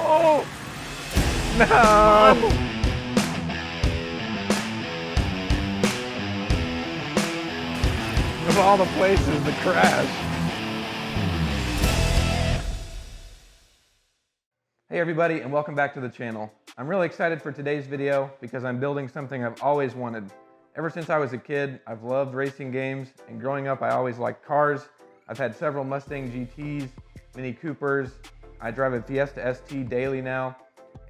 Oh! No! Of all the places to crash. Hey everybody, and welcome back to the channel. I'm really excited for today's video because I'm building something I've always wanted. Ever since I was a kid, I've loved racing games, and growing up I always liked cars. I've had several Mustang GTs, Mini Coopers. I drive a Fiesta ST daily now,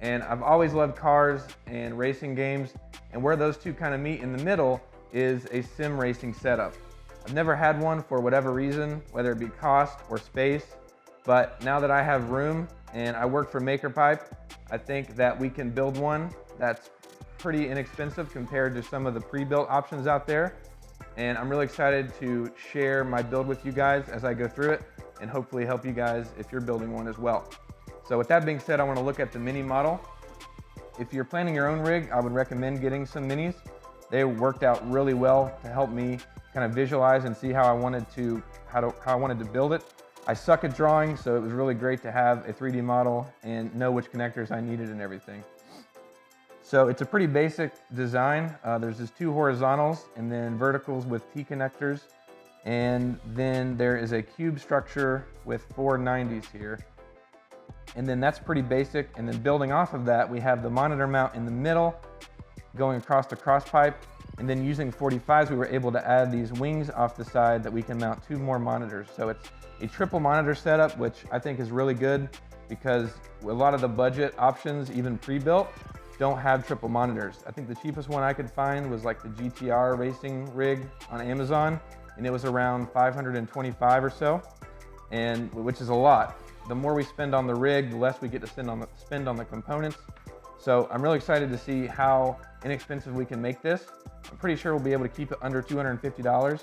and I've always loved cars and racing games, and where those two kind of meet in the middle is a sim racing setup. I've never had one for whatever reason, whether it be cost or space, but now that I have room and I work for MakerPipe, I think that we can build one that's pretty inexpensive compared to some of the pre-built options out there. And I'm really excited to share my build with you guys as I go through it and hopefully help you guys if you're building one as well. So with that being said, I want to look at the mini model. If you're planning your own rig, I would recommend getting some minis. They worked out really well to help me kind of visualize and see how I wanted to build it. I suck at drawing, so it was really great to have a 3D model and know which connectors I needed and everything. So it's a pretty basic design. There's just two horizontals and then verticals with T connectors. And then there is a cube structure with 4 90s here. And then that's pretty basic. And then building off of that, we have the monitor mount in the middle, going across the cross pipe. And then using 45s, we were able to add these wings off the side that we can mount 2 more monitors. So it's a triple monitor setup, which I think is really good because a lot of the budget options, even pre-built, don't have triple monitors. I think the cheapest one I could find was like the GTR racing rig on Amazon, and it was around $525 or so, and which is a lot. The more we spend on the rig, the less we get to spend on the components. So I'm really excited to see how inexpensive we can make this. I'm pretty sure we'll be able to keep it under $250.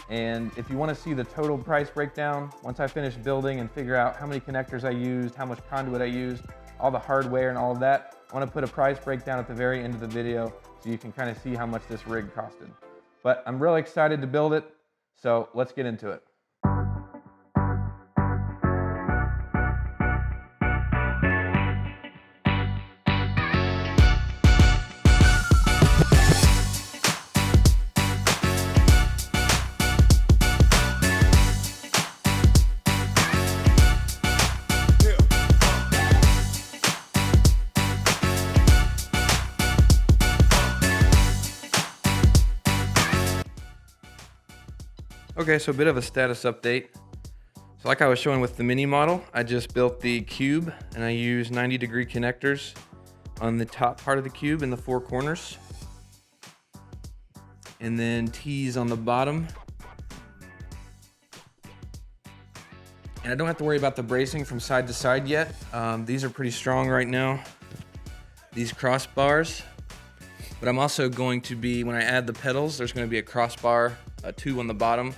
And if you want to see the total price breakdown, once I finish building and figure out how many connectors I used, how much conduit I used, all the hardware and all of that, I want to put a price breakdown at the very end of the video so you can kind of see how much this rig costed. But I'm really excited to build it, so let's get into it. Okay, so a bit of a status update. So like I was showing with the mini model, I just built the cube and I used 90-degree connectors on the top part of the cube in the 4 corners. And then T's on the bottom. And I don't have to worry about the bracing from side to side yet. These are pretty strong right now, these crossbars. But I'm also going to be, when I add the pedals, there's going to be a crossbar, 2 on the bottom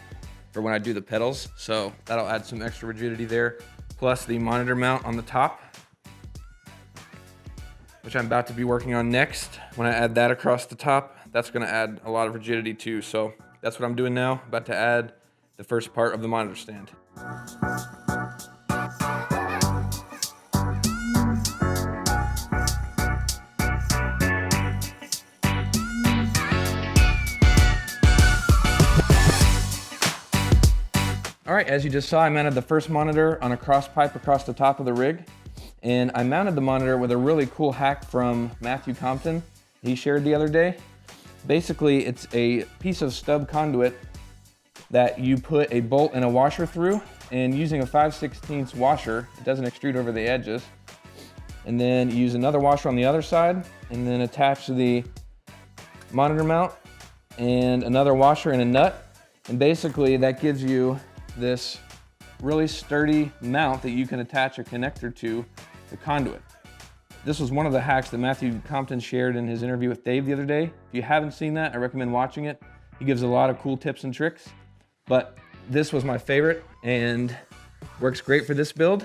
for when I do the pedals. So that'll add some extra rigidity there. Plus the monitor mount on the top, which I'm about to be working on next. When I add that across the top, that's going to add a lot of rigidity too. So that's what I'm doing now, about to add the first part of the monitor stand. All right, as you just saw, I mounted the first monitor on a cross pipe across the top of the rig. And I mounted the monitor with a really cool hack from Matthew Compton he shared the other day. Basically, it's a piece of stub conduit that you put a bolt and a washer through, and using a 5/16 washer, it doesn't extrude over the edges. And then you use another washer on the other side, and then attach the monitor mount and another washer and a nut. And basically that gives you this really sturdy mount that you can attach a connector to the conduit. This was one of the hacks that Matthew Compton shared in his interview with Dave the other day. If you haven't seen that, I recommend watching it. He gives a lot of cool tips and tricks, but this was my favorite and works great for this build.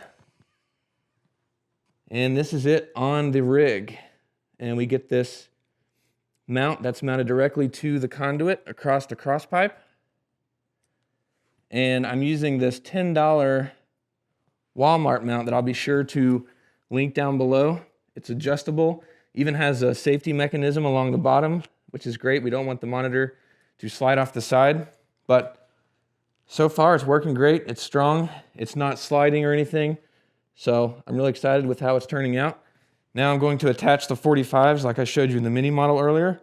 And this is it on the rig. And we get this mount that's mounted directly to the conduit across the cross pipe. And I'm using this $10 Walmart mount that I'll be sure to link down below. It's adjustable, even has a safety mechanism along the bottom, which is great. We don't want the monitor to slide off the side, but so far it's working great. It's strong, it's not sliding or anything, so I'm really excited with how it's turning out. Now I'm going to attach the 45s like I showed you in the mini model earlier,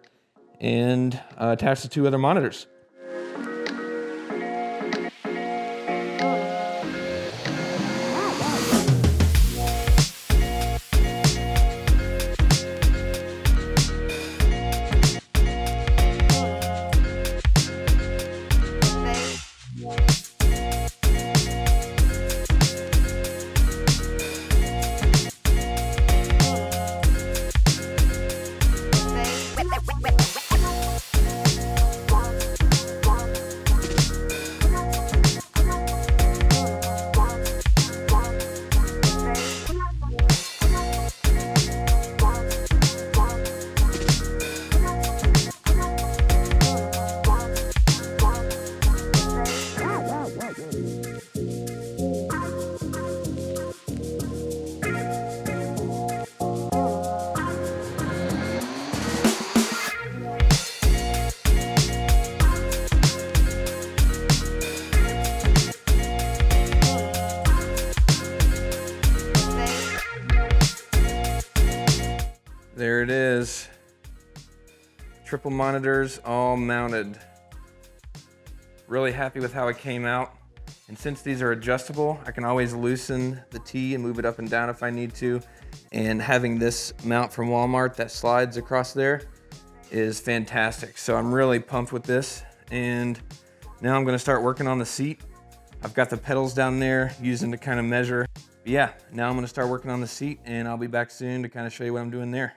and attach the 2 other monitors. There it is. Triple monitors all mounted. Really happy with how it came out. And since these are adjustable, I can always loosen the T and move it up and down if I need to. And having this mount from Walmart that slides across there is fantastic. So I'm really pumped with this. And now I'm gonna start working on the seat. I've got the pedals down there using to kind of measure. But yeah, now I'm gonna start working on the seat, and I'll be back soon to kind of show you what I'm doing there.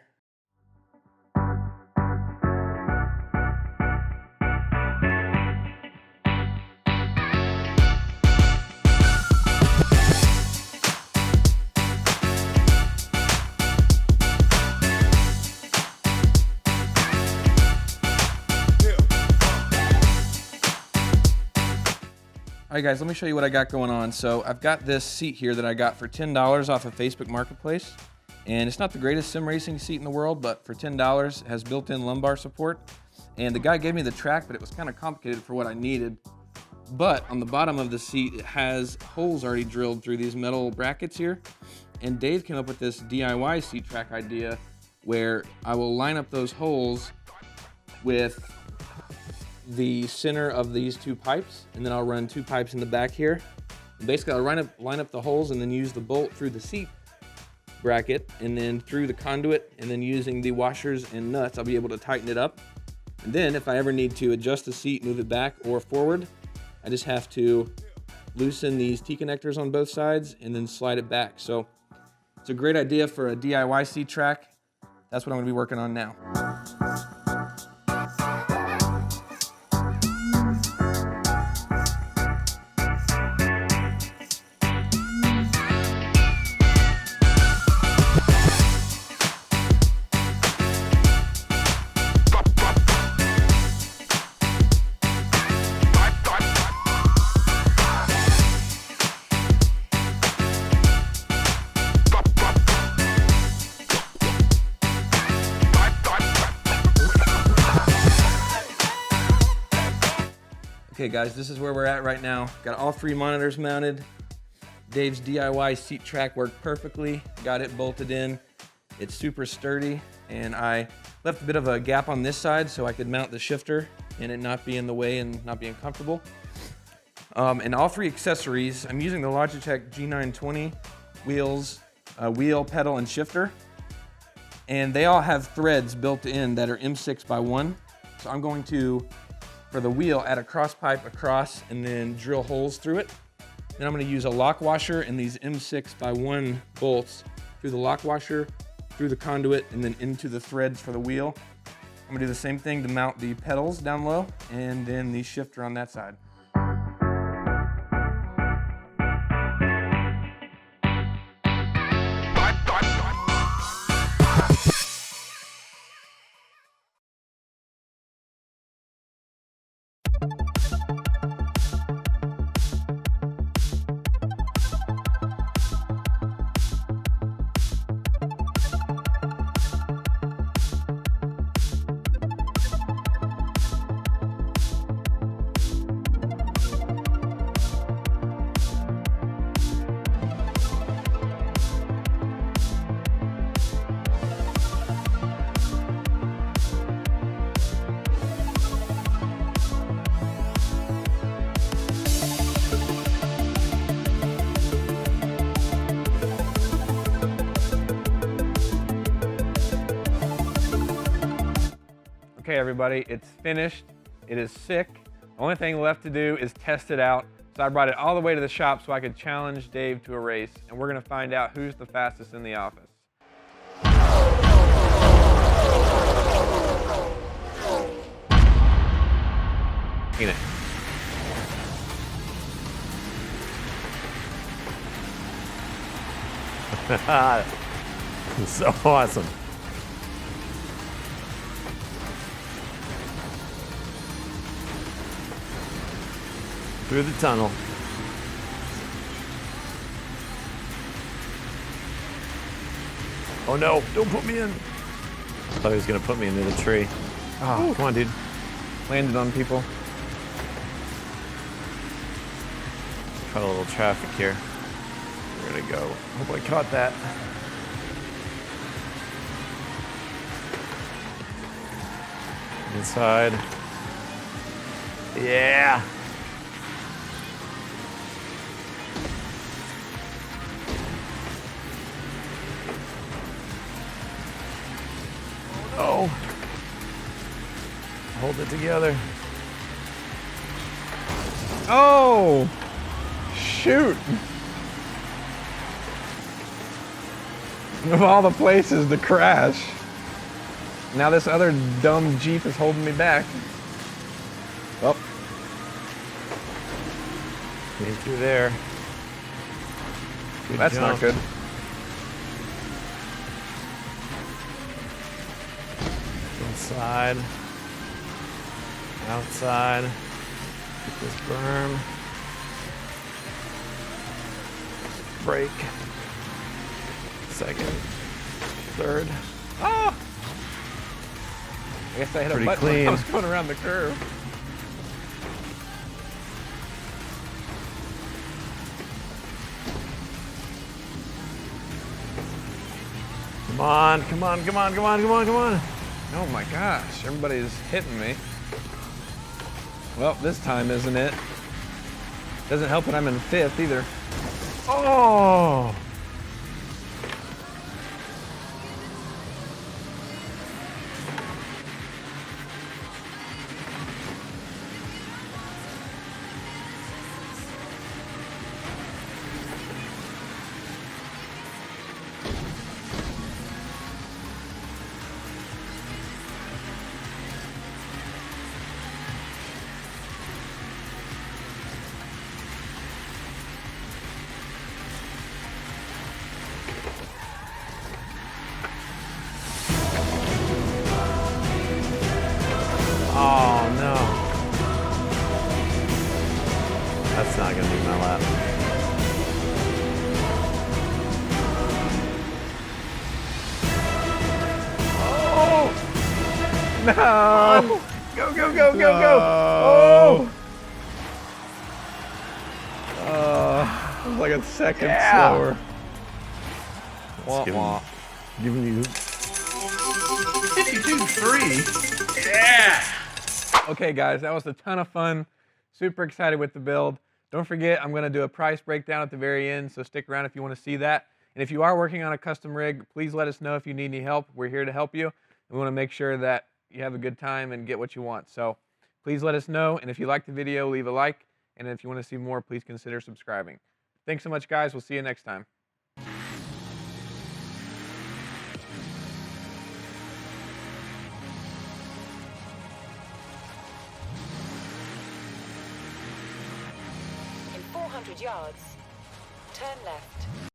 All right guys, let me show you what I got going on. So I've got this seat here that I got for $10 off of Facebook Marketplace. And it's not the greatest sim racing seat in the world, but for $10, it has built-in lumbar support. And the guy gave me the track, but it was kind of complicated for what I needed. But on the bottom of the seat, it has holes already drilled through these metal brackets here. And Dave came up with this DIY seat track idea where I will line up those holes with the center of these 2 pipes, and then I'll run 2 pipes in the back here. And basically, I'll line up the holes and then use the bolt through the seat bracket and then through the conduit, and then using the washers and nuts, I'll be able to tighten it up. And then if I ever need to adjust the seat, move it back or forward, I just have to loosen these T-connectors on both sides and then slide it back. So it's a great idea for a DIY seat track. That's what I'm gonna be working on now. Okay guys, this is where we're at right now. Got all 3 monitors mounted. Dave's DIY seat track worked perfectly. Got it bolted in. It's super sturdy, and I left a bit of a gap on this side so I could mount the shifter and it not be in the way and not be uncomfortable. And all 3 accessories, I'm using the Logitech G920 wheels, wheel, pedal, and shifter. And they all have threads built in that are M6x1. So I'm going to, for the wheel, add a cross pipe across and then drill holes through it. Then I'm gonna use a lock washer and these M6x1 bolts through the lock washer, through the conduit, and then into the threads for the wheel. I'm gonna do the same thing to mount the pedals down low and then the shifter on that side. Okay, everybody, it's finished. It is sick. The only thing left to do is test it out. So I brought it all the way to the shop so I could challenge Dave to a race, and we're gonna find out who's the fastest in the office. Seen it. So awesome. Through the tunnel. Oh no, don't put me in. I thought he was gonna put me into the tree. Oh, come on, dude. Landed on people. Caught a little traffic here. We're gonna go. Hope I caught that. Inside. Yeah. Oh. Hold it together. Oh, shoot. Of all the places to crash. Now this other dumb Jeep is holding me back. Oh. Came through there. Good That's jump. not good. Inside. Outside. Get this berm. Brake. Second. Third. Oh! I guess I hit Pretty a button clean. when I was going around the curve. Come on, come on, come on, come on, come on, come on. Oh my gosh, everybody's hitting me. Well, this time isn't it. Doesn't help that I'm in fifth either. Oh! Oh no. That's not gonna be my lap. Oh! No! Go, go, go, go, go! Oh! It was like a second slower. Wah, wah. Giving you 52.3. Yeah! Okay, guys, that was a ton of fun. Super excited with the build. Don't forget, I'm going to do a price breakdown at the very end, so stick around if you want to see that. And if you are working on a custom rig, please let us know if you need any help. We're here to help you. We want to make sure that you have a good time and get what you want. So please let us know. And if you like the video, leave a like. And if you want to see more, please consider subscribing. Thanks so much, guys. We'll see you next time. In 400 yards, turn left.